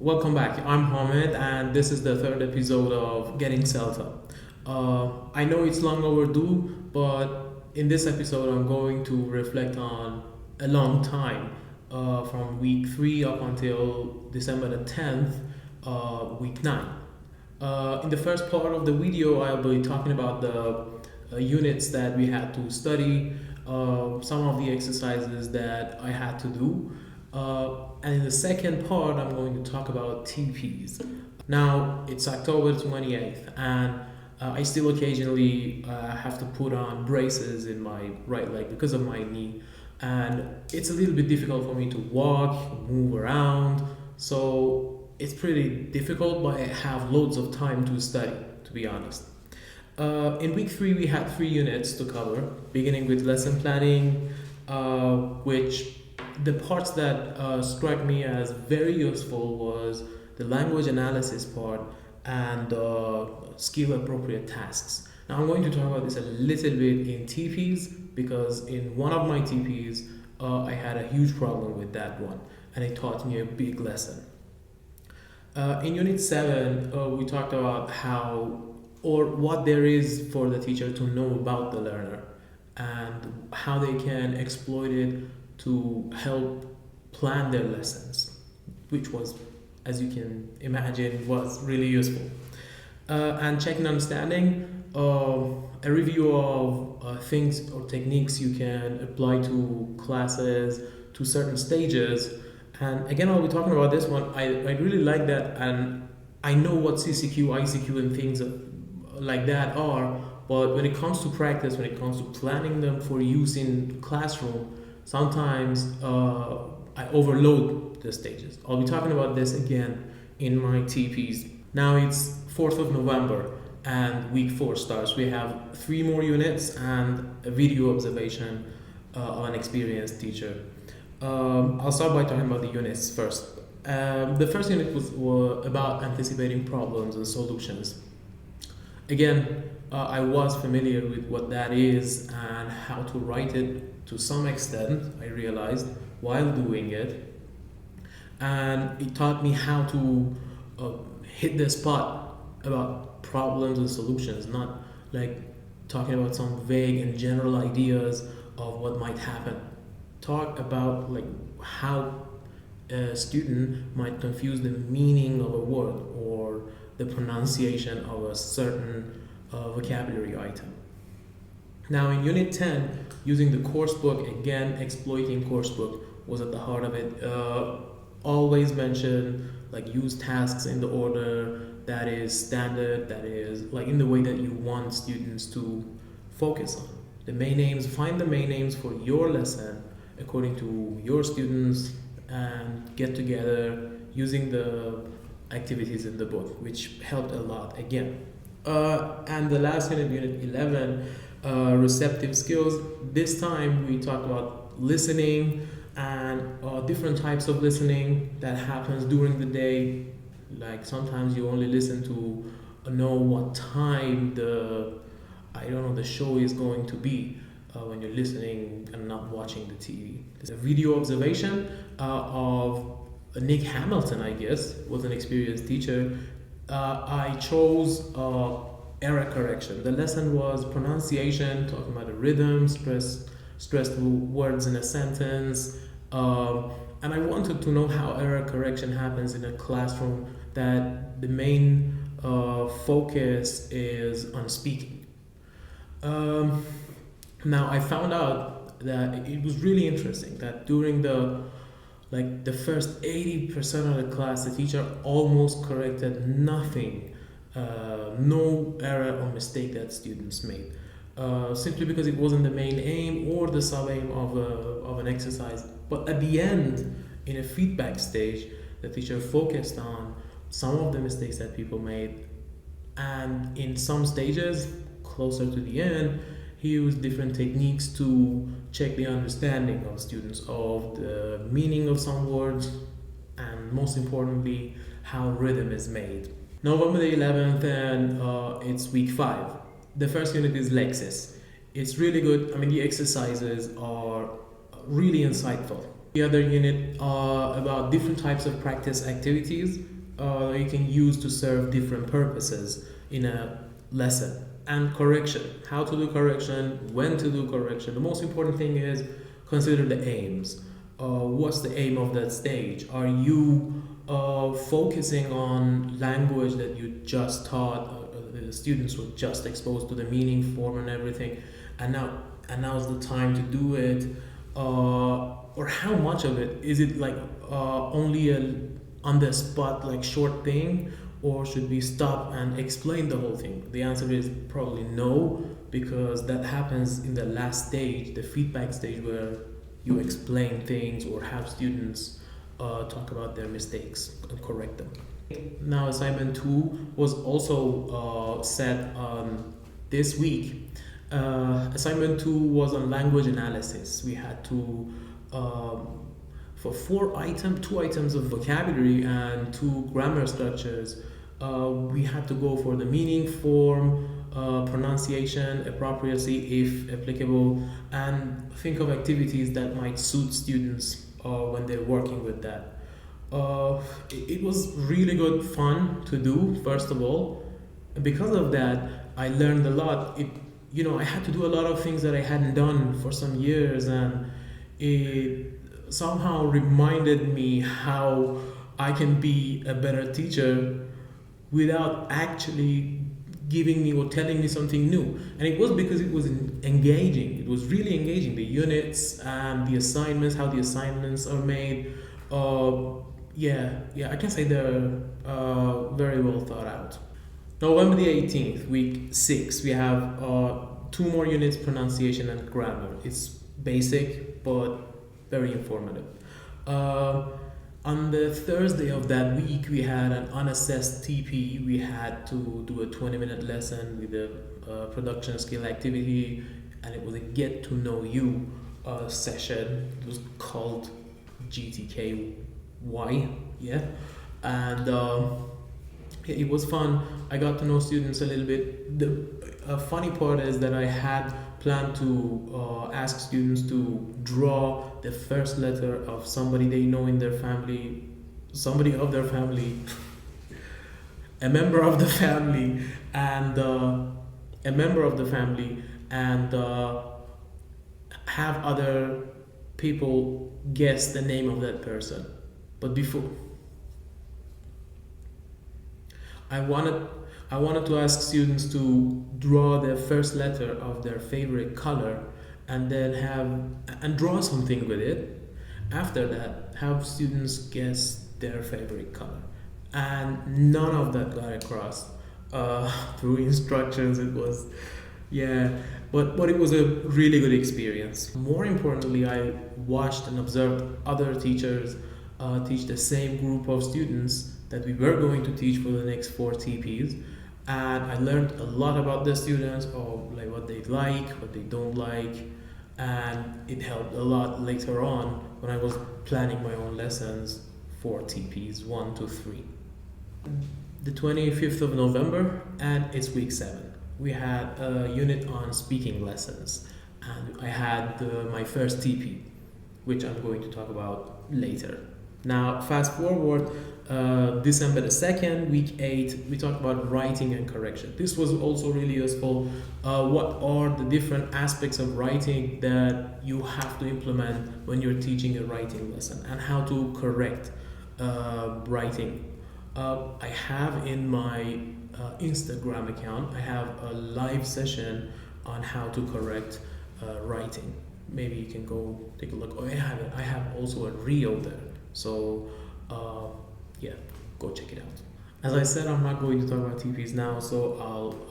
Welcome back. I'm Hamid, and this is the third episode of Getting CELTA. I know it's long overdue, but in this episode, I'm going to reflect on a long time from week 3 up until December the 10th, week 9. In the first part of the video, I'll be talking about the units that we had to study, some of the exercises that I had to do. And in the second part, I'm going to talk about TPs. Now, it's October 28th, and I still occasionally have to put on braces in my right leg because of my knee. And it's a little bit difficult for me to walk, move around. So it's pretty difficult, but I have loads of time to study, to be honest. In week 3, we had 3 units to cover, beginning with lesson planning, which the parts that struck me as very useful was the language analysis part and skill appropriate tasks. Now I'm going to talk about this a little bit in TPs because in one of my TPs I had a huge problem with that one and it taught me a big lesson. In Unit 7 we talked about how or what there is for the teacher to know about the learner and how they can exploit it to help plan their lessons, which was, as you can imagine, was really useful. And checking understanding, a review of things or techniques you can apply to classes, to certain stages. And again, I'll be talking about this one. I really like that, and I know what CCQ, ICQ, and things like that are, but when it comes to practice, when it comes to planning them for use in classroom, sometimes I overload the stages. I'll be talking about this again in my TPs. Now it's 4th of November and week 4 starts. We have 3 more units and a video observation of an experienced teacher. I'll start by talking about the units first. The first unit was about anticipating problems and solutions. Again, I was familiar with what that is and how to write it to some extent, I realized, while doing it. And it taught me how to hit the spot about problems and solutions, not like talking about some vague and general ideas of what might happen. Talk about like how a student might confuse the meaning of a word or the pronunciation of a certain vocabulary item. Now in Unit 10, using the course book, again, exploiting course book was at the heart of it. Always mention like use tasks in the order that is standard, that is like in the way that you want students to focus on. The main names, find the main names for your lesson according to your students and get together using the activities in the book, which helped a lot again. And the last unit, Unit 11, receptive skills. This time we talked about listening and different types of listening that happens during the day. Like sometimes you only listen to know what time the show is going to be when you're listening and not watching the TV. There's a video observation of Nick Hamilton, I guess, was an experienced teacher. I chose error correction. The lesson was pronunciation, talking about the rhythm, stressed words in a sentence. And I wanted to know how error correction happens in a classroom that the main focus is on speaking. Now I found out that it was really interesting that during the first 80% of the class, the teacher almost corrected nothing, no error or mistake that students made, simply because it wasn't the main aim or the sub aim of an exercise. But at the end, in a feedback stage, the teacher focused on some of the mistakes that people made, and in some stages, closer to the end, he used different techniques to check the understanding of students of the meaning of some words and most importantly how rhythm is made. November the 11th and it's week 5. The first unit is Lexis. It's really good. I mean, the exercises are really insightful. The other unit about different types of practice activities you can use to serve different purposes in a lesson. And correction, how to do correction, when to do correction. The most important thing is consider the aims. What's the aim of that stage? Are you focusing on language that you just taught? The students were just exposed to the meaning, form, and everything, and now's the time to do it. Or how much of it is it like only a on the spot like short thing, or should we stop and explain the whole thing? The answer is probably no, because that happens in the last stage, the feedback stage, where you explain things or have students talk about their mistakes and correct them. Now assignment 2 was also set this week. Assignment 2 was on language analysis. We had to for 2 items of vocabulary and 2 grammar structures, we had to go for the meaning, form, pronunciation, appropriacy if applicable, and think of activities that might suit students when they're working with that. It was really good fun to do, first of all. Because of that, I learned a lot. I had to do a lot of things that I hadn't done for some years, and it somehow reminded me how I can be a better teacher without actually giving me or telling me something new. And it was because it was engaging. It was really engaging. The units and the assignments, how the assignments are made. I can say they're very well thought out. November the 18th, week 6, we have 2 more units, pronunciation and grammar. It's basic but very informative. On the Thursday of that week, we had an unassessed TP. We had to do a 20-minute lesson with a production skill activity, and it was a get to know you session. It was called GTKY, yeah, and it was fun. I got to know students a little bit. The funny part is that I had planned to ask students to draw the first letter of somebody they know in their family, somebody of their family, a member of the family, and have other people guess the name of that person. But before, I wanted to ask students to draw their first letter of their favorite color, and then draw something with it. After that, have students guess their favorite color. And none of that got across through instructions. It was, but it was a really good experience. More importantly, I watched and observed other teachers teach the same group of students that we were going to teach for the next 4 TPs, and I learned a lot about the students, or like what they like, what they don't like, and it helped a lot later on when I was planning my own lessons for TPs 1 to 3. The 25th of November, and it's week 7. We had a unit on speaking lessons, and I had my first TP, which I'm going to talk about later. Now, fast forward, December the 2nd, week 8, we talked about writing and correction. This was also really useful. What are the different aspects of writing that you have to implement when you're teaching a writing lesson, and how to correct writing? I have in my Instagram account, I have a live session on how to correct writing. Maybe you can go take a look. Oh, I have also a reel there. So, go check it out. As I said, I'm not going to talk about TPs now, so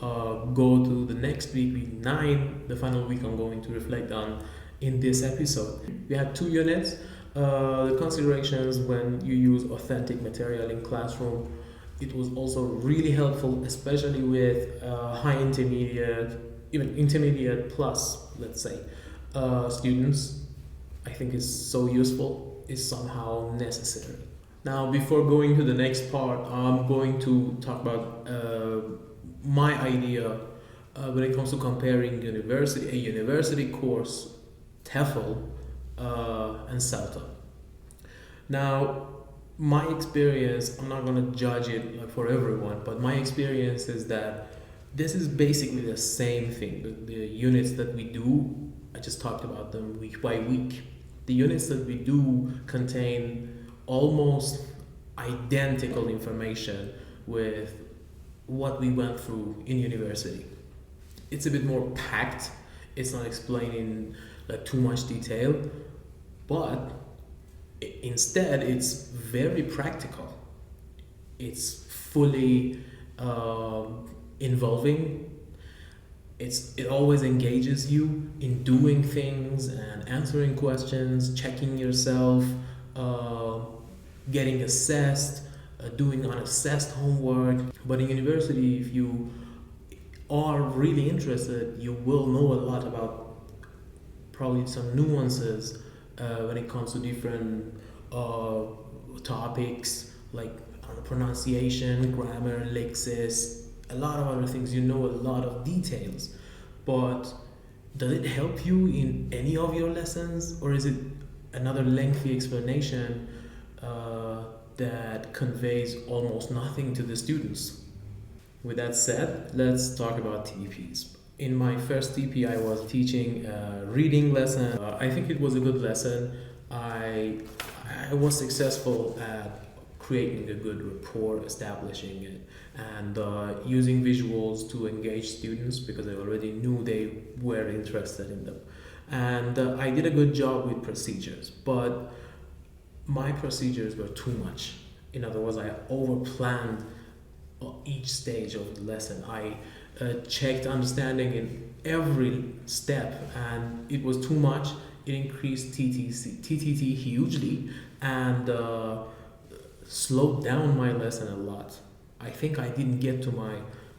I'll go to the next week, week 9, the final week I'm going to reflect on in this episode. We had 2 units, the considerations when you use authentic material in classroom. It was also really helpful, especially with high intermediate, even intermediate plus, let's say, students. I think it's so useful, it's somehow necessary. Now, before going to the next part, I'm going to talk about my idea when it comes to comparing a university course, TEFL, and CELTA. Now, my experience, I'm not going to judge it like for everyone, but my experience is that this is basically the same thing. The units that we do, I just talked about them week by week. The units that we do contain almost identical information with what we went through in university. It's a bit more packed. It's not explaining like too much detail, but instead it's very practical. It's fully involving. It always engages you in doing things and answering questions, checking yourself, uh, getting assessed, doing unassessed homework. But in university, if you are really interested, you will know a lot about probably some nuances when it comes to different uh, topics like pronunciation, grammar, lexis, a lot of other things. You know a lot of details, but does it help you in any of your lessons, or is it another lengthy explanation that conveys almost nothing to the students? With that said, let's talk about TPs. In my first TP, I was teaching a reading lesson. I think it was a good lesson. I was successful at creating a good rapport, establishing it, and using visuals to engage students because I already knew they were interested in them. And I did a good job with procedures, but my procedures were too much. In other words, I overplanned each stage of the lesson. I checked understanding in every step, and it was too much. It increased TTT hugely and slowed down my lesson a lot. I think I didn't get to my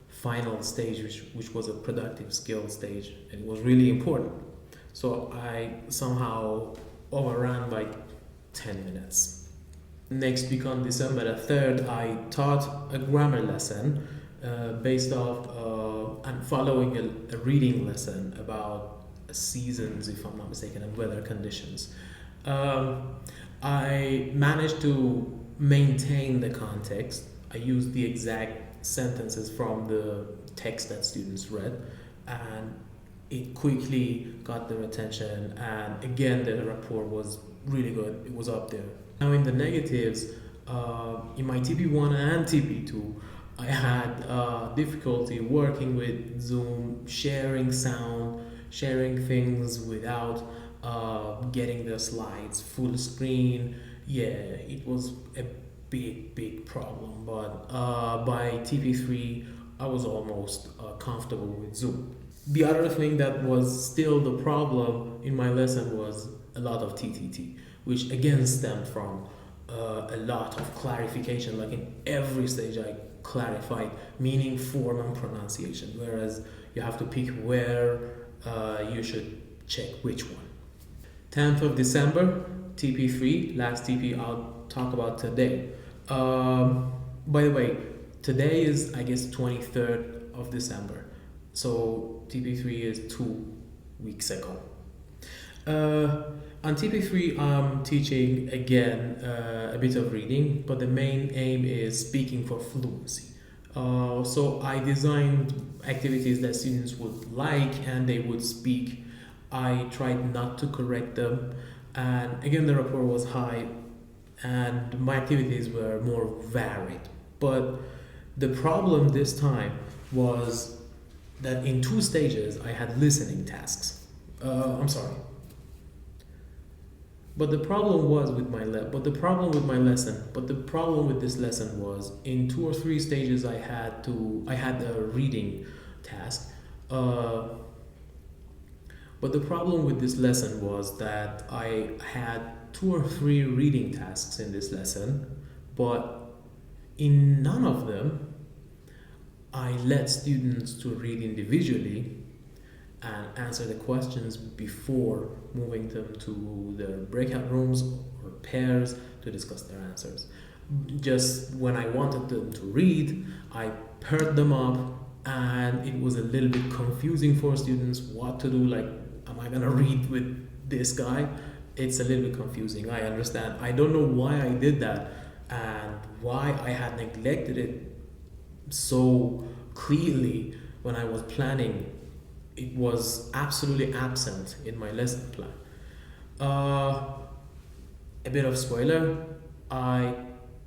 final stage, which was a productive skill stage, and it was really important. So I somehow overran by 10 minutes. Next week on December the 3rd, I taught a grammar lesson based off and following a reading lesson about seasons, if I'm not mistaken, and weather conditions. I managed to maintain the context. I used the exact sentences from the text that students read, and it quickly got their attention. And again, the rapport was really good. It was up there. Now, in the negatives, in my TP1 and TP2, I had difficulty working with Zoom, sharing sound, sharing things without getting the slides full screen. Yeah, it was a big problem. But by TP3, I was almost comfortable with Zoom. The other thing that was still the problem in my lesson was a lot of TTT, which again stemmed from a lot of clarification. Like in every stage, I clarified meaning, form, and pronunciation, whereas you have to pick where you should check which one. 10th of December, TP3, last TP I'll talk about today. By the way, today is, I guess, 23rd of December. So TP3 is 2 weeks ago. On TP3, I'm teaching again a bit of reading, but the main aim is speaking for fluency. So I designed activities that students would like and they would speak. I tried not to correct them, and again, the rapport was high, and my activities were more varied. But the problem this time was that in 2 stages I had listening tasks. I'm sorry. But the problem was with my but the problem with this lesson was in 2 or 3 stages I had a reading task. But the problem with this lesson was that I had 2 or 3 reading tasks in this lesson, but in none of them I led students to read individually and answer the questions before moving them to their breakout rooms or pairs to discuss their answers. Just when I wanted them to read, I paired them up, and it was a little bit confusing for students what to do. Like, am I gonna read with this guy? it's a little bit confusing. I understand. I don't know why I did that and why I had neglected it so clearly when I was planning. It was absolutely absent in my lesson plan. Uh, a bit of spoiler, I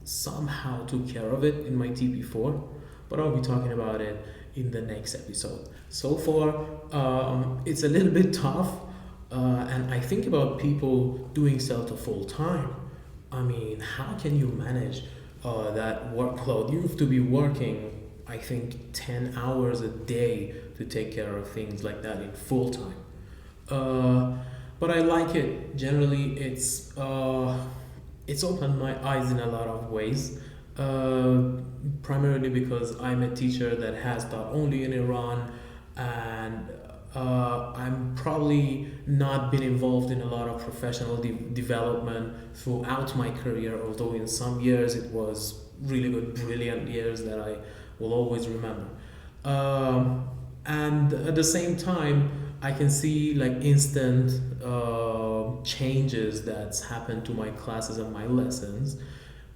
somehow took care of it in my TP4, but I'll be talking about it in the next episode. So far, it's a little bit tough, and I think about people doing CELTA full time. I mean, how can you manage that workload? You have to be working, I think, 10 hours a day to take care of things like that in full time. But I like it. Generally, it's opened my eyes in a lot of ways. Primarily because I'm a teacher that has taught only in Iran, and I'm probably not been involved in a lot of professional development throughout my career. Although in some years it was really good, brilliant years that I will always remember. And at the same time, I can see like instant changes that's happened to my classes and my lessons.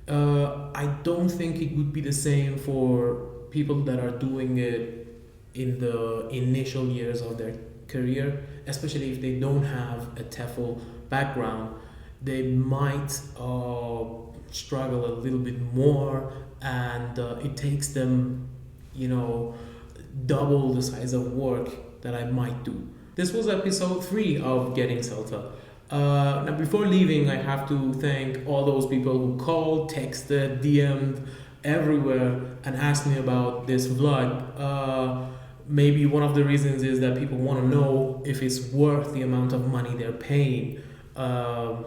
I don't think it would be the same for people that are doing it in the initial years of their career, especially if they don't have a TEFL background. They might struggle a little bit more, and it takes them, you know, double the size of work that I might do. This was episode 3 of Getting CELTA. Now, before leaving, I have to thank all those people who called, texted, DM'd everywhere and asked me about this vlog. Maybe one of the reasons is that people want to know if it's worth the amount of money they're paying. Yeah,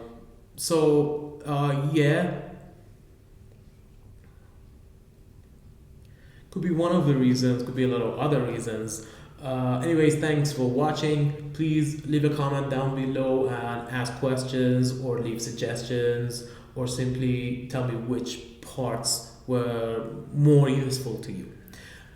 could be one of the reasons, could be a lot of other reasons. Anyways, thanks for watching. Please leave a comment down below and ask questions or leave suggestions, or simply tell me which parts were more useful to you.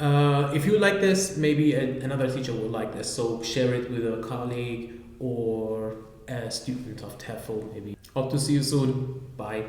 If you like this, maybe another teacher will like this, so share it with a colleague or a student of TEFL maybe. Hope to see you soon. Bye.